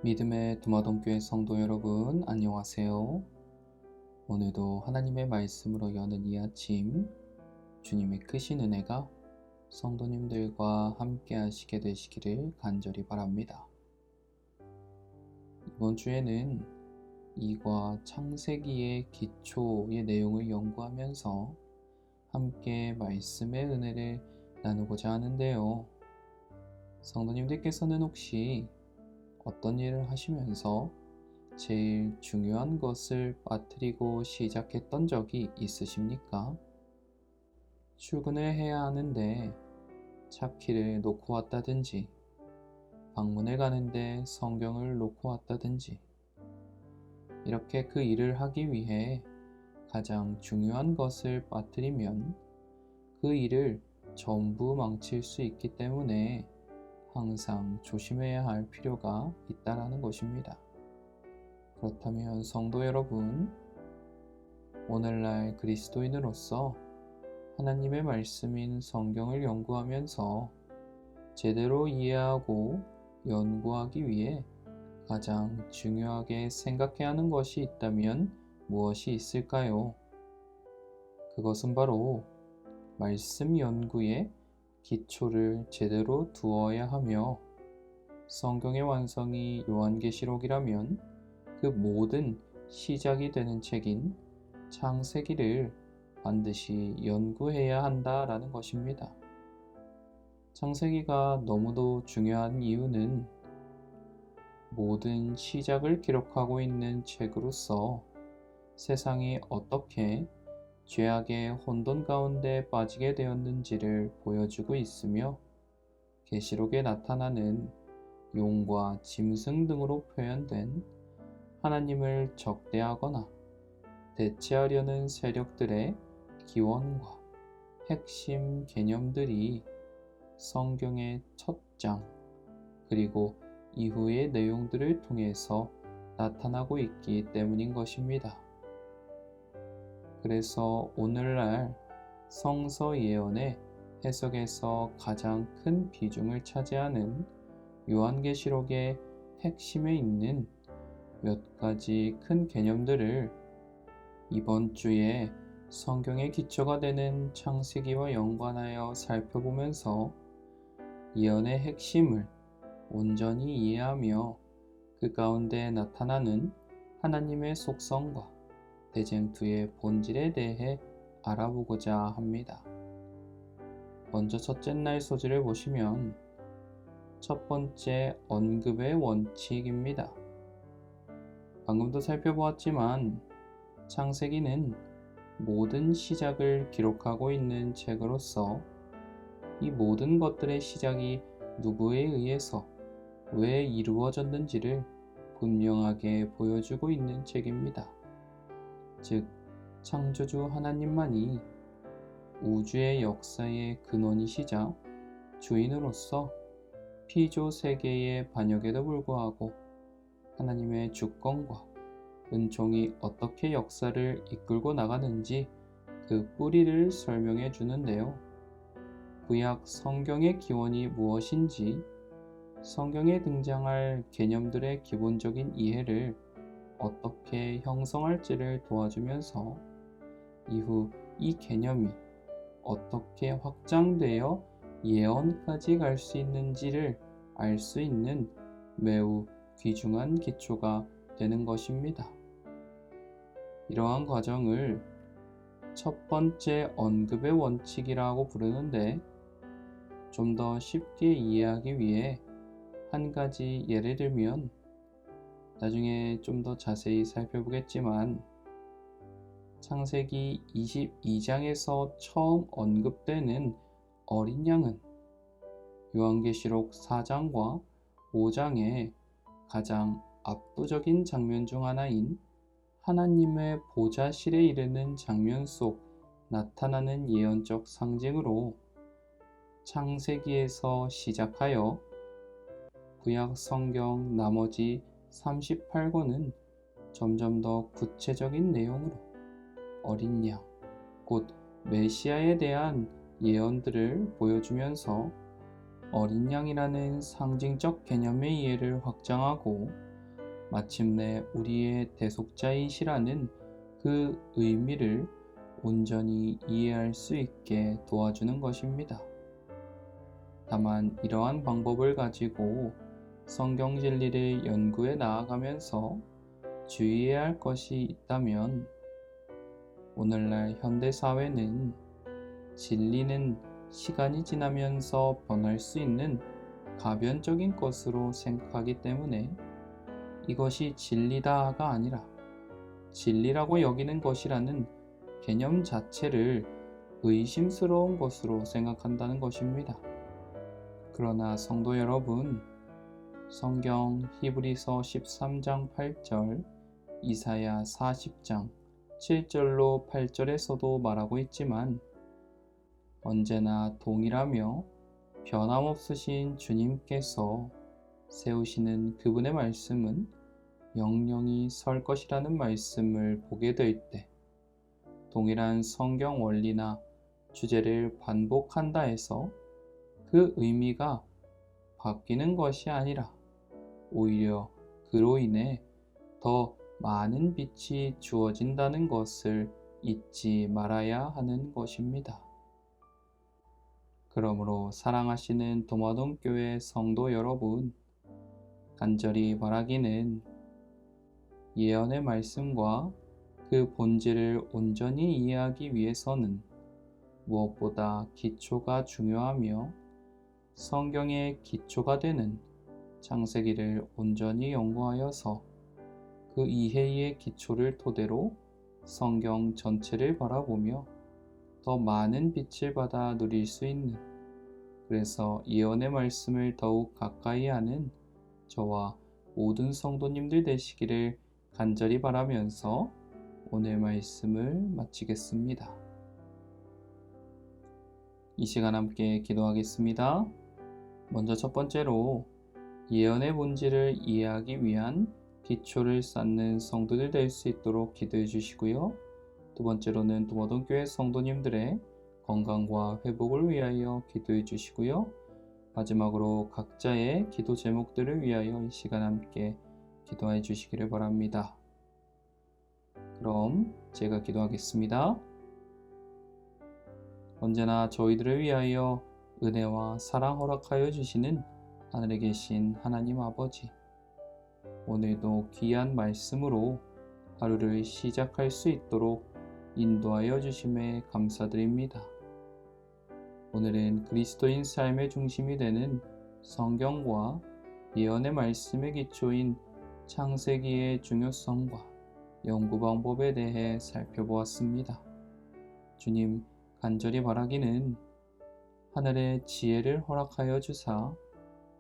믿음의 두마동교회 성도 여러분, 안녕하세요. 오늘도 하나님의 말씀으로 여는 이 아침, 주님의 크신 은혜가 성도님들과 함께 하시게 되시기를 간절히 바랍니다. 이번 주에는 이과 창세기의 기초의 내용을 연구하면서 함께 말씀의 은혜를 나누고자 하는데요. 성도님들께서는 혹시 어떤 일을 하시면서 제일 중요한 것을 빠뜨리고 시작했던 적이 있으십니까? 출근을 해야 하는데 차키를 놓고 왔다든지, 방문을 가는데 성경을 놓고 왔다든지, 이렇게 그 일을 하기 위해 가장 중요한 것을 빠뜨리면 그 일을 전부 망칠 수 있기 때문에 항상 조심해야 할 필요가 있다라는 것입니다. 그렇다면 성도 여러분, 오늘날 그리스도인으로서 하나님의 말씀인 성경을 연구하면서 제대로 이해하고 연구하기 위해 가장 중요하게 생각해야 하는 것이 있다면 무엇이 있을까요? 그것은 바로 말씀 연구에 기초를 제대로 두어야 하며, 성경의 완성이 요한계시록이라면 그 모든 시작이 되는 책인 창세기를 반드시 연구해야 한다라는 것입니다. 창세기가 너무도 중요한 이유는 모든 시작을 기록하고 있는 책으로서 세상이 어떻게 죄악의 혼돈 가운데 빠지게 되었는지를 보여주고 있으며, 계시록에 나타나는 용과 짐승 등으로 표현된 하나님을 적대하거나 대체하려는 세력들의 기원과 핵심 개념들이 성경의 첫 장 그리고 이후의 내용들을 통해서 나타나고 있기 때문인 것입니다. 그래서 오늘날 성서 예언의 해석에서 가장 큰 비중을 차지하는 요한계시록의 핵심에 있는 몇 가지 큰 개념들을 이번 주에 성경의 기초가 되는 창세기와 연관하여 살펴보면서 예언의 핵심을 온전히 이해하며 그 가운데 나타나는 하나님의 속성과 대쟁투의 본질에 대해 알아보고자 합니다. 먼저 첫째 날 소지를 보시면 첫 번째 언급의 원칙입니다. 방금도 살펴보았지만 창세기는 모든 시작을 기록하고 있는 책으로서 이 모든 것들의 시작이 누구에 의해서 왜 이루어졌는지를 분명하게 보여주고 있는 책입니다. 즉, 창조주 하나님만이 우주의 역사의 근원이시자 주인으로서 피조 세계의 반역에도 불구하고 하나님의 주권과 은총이 어떻게 역사를 이끌고 나가는지 그 뿌리를 설명해 주는데요. 구약 성경의 기원이 무엇인지, 성경에 등장할 개념들의 기본적인 이해를 어떻게 형성할지를 도와주면서 이후 이 개념이 어떻게 확장되어 예언까지 갈 수 있는지를 알 수 있는 매우 귀중한 기초가 되는 것입니다. 이러한 과정을 첫 번째 언급의 원칙이라고 부르는데, 좀 더 쉽게 이해하기 위해 한 가지 예를 들면, 나중에 좀 더 자세히 살펴보겠지만 창세기 22장에서 처음 언급되는 어린 양은 요한계시록 4장과 5장의 가장 압도적인 장면 중 하나인 하나님의 보좌실에 이르는 장면 속 나타나는 예언적 상징으로 창세기에서 시작하여 구약 성경 나머지 38권은 점점 더 구체적인 내용으로 어린 양, 곧 메시아에 대한 예언들을 보여주면서 어린 양이라는 상징적 개념의 이해를 확장하고 마침내 우리의 대속자이시라는 그 의미를 온전히 이해할 수 있게 도와주는 것입니다. 다만 이러한 방법을 가지고 성경 진리를 연구해 나아가면서 주의해야 할 것이 있다면, 오늘날 현대 사회는 진리는 시간이 지나면서 변할 수 있는 가변적인 것으로 생각하기 때문에 이것이 진리다가 아니라 진리라고 여기는 것이라는 개념 자체를 의심스러운 것으로 생각한다는 것입니다. 그러나 성도 여러분, 성경 히브리서 13장 8절, 이사야 40장 7절로 8절에서도 말하고 있지만, 언제나 동일하며 변함없으신 주님께서 세우시는 그분의 말씀은 영영이 설 것이라는 말씀을 보게 될 때, 동일한 성경 원리나 주제를 반복한다 해서 그 의미가 바뀌는 것이 아니라 오히려 그로 인해 더 많은 빛이 주어진다는 것을 잊지 말아야 하는 것입니다. 그러므로 사랑하시는 도마동교회 성도 여러분, 간절히 바라기는 예언의 말씀과 그 본질을 온전히 이해하기 위해서는 무엇보다 기초가 중요하며, 성경의 기초가 되는 창세기를 온전히 연구하여서 그 이해의 기초를 토대로 성경 전체를 바라보며 더 많은 빛을 받아 누릴 수 있는, 그래서 예언의 말씀을 더욱 가까이 하는 저와 모든 성도님들 되시기를 간절히 바라면서 오늘 말씀을 마치겠습니다. 이 시간 함께 기도하겠습니다. 먼저 첫 번째로 예언의 본질을 이해하기 위한 기초를 쌓는 성도들 될 수 있도록 기도해 주시고요. 두 번째로는 도마동교회 성도님들의 건강과 회복을 위하여 기도해 주시고요. 마지막으로 각자의 기도 제목들을 위하여 이 시간 함께 기도해 주시기를 바랍니다. 그럼 제가 기도하겠습니다. 언제나 저희들을 위하여 은혜와 사랑 허락하여 주시는 하늘에 계신 하나님 아버지, 오늘도 귀한 말씀으로 하루를 시작할 수 있도록 인도하여 주심에 감사드립니다. 오늘은 그리스도인 삶의 중심이 되는 성경과 예언의 말씀의 기초인 창세기의 중요성과 연구 방법에 대해 살펴보았습니다. 주님, 간절히 바라기는 하늘의 지혜를 허락하여 주사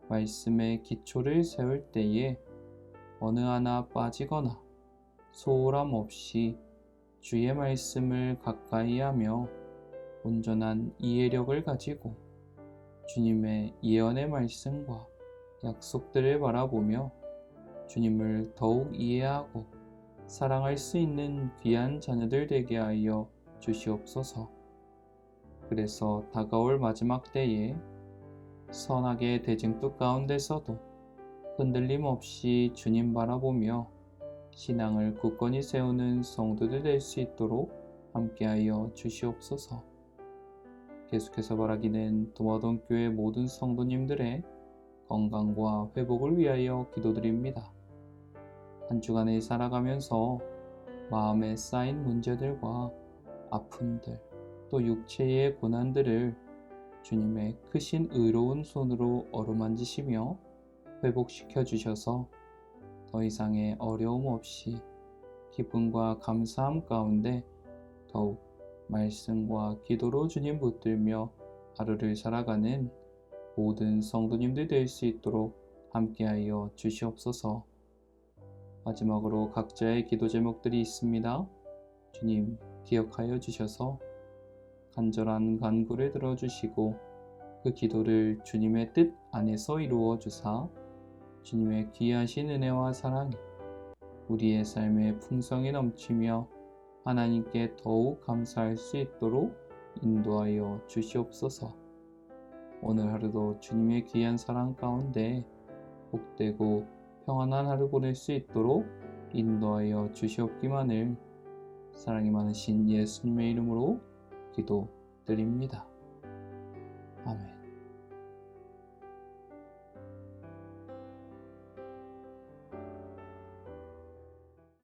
말씀의 기초를 세울 때에 어느 하나 빠지거나 소홀함 없이 주의 말씀을 가까이 하며 온전한 이해력을 가지고 주님의 예언의 말씀과 약속들을 바라보며 주님을 더욱 이해하고 사랑할 수 있는 귀한 자녀들 되게 하여 주시옵소서. 그래서 다가올 마지막 때에 선악의 대쟁투 가운데서도 흔들림 없이 주님 바라보며 신앙을 굳건히 세우는 성도들 될 수 있도록 함께하여 주시옵소서. 계속해서 바라기는 도마동교회 모든 성도님들의 건강과 회복을 위하여 기도드립니다. 한 주간을 살아가면서 마음에 쌓인 문제들과 아픔들, 또 육체의 고난들을 주님의 크신 의로운 손으로 어루만지시며 회복시켜 주셔서 더 이상의 어려움 없이 기쁨과 감사함 가운데 더욱 말씀과 기도로 주님 붙들며 하루를 살아가는 모든 성도님들 될 수 있도록 함께하여 주시옵소서. 마지막으로 각자의 기도 제목들이 있습니다. 주님 기억하여 주셔서 간절한 간구를 들어주시고 그 기도를 주님의 뜻 안에서 이루어 주사 주님의 귀하신 은혜와 사랑이 우리의 삶에 풍성히 넘치며 하나님께 더욱 감사할 수 있도록 인도하여 주시옵소서. 오늘 하루도 주님의 귀한 사랑 가운데 복되고 평안한 하루 보낼 수 있도록 인도하여 주시옵기만을 사랑이 많으신 예수님의 이름으로 기도드립니다. 아멘.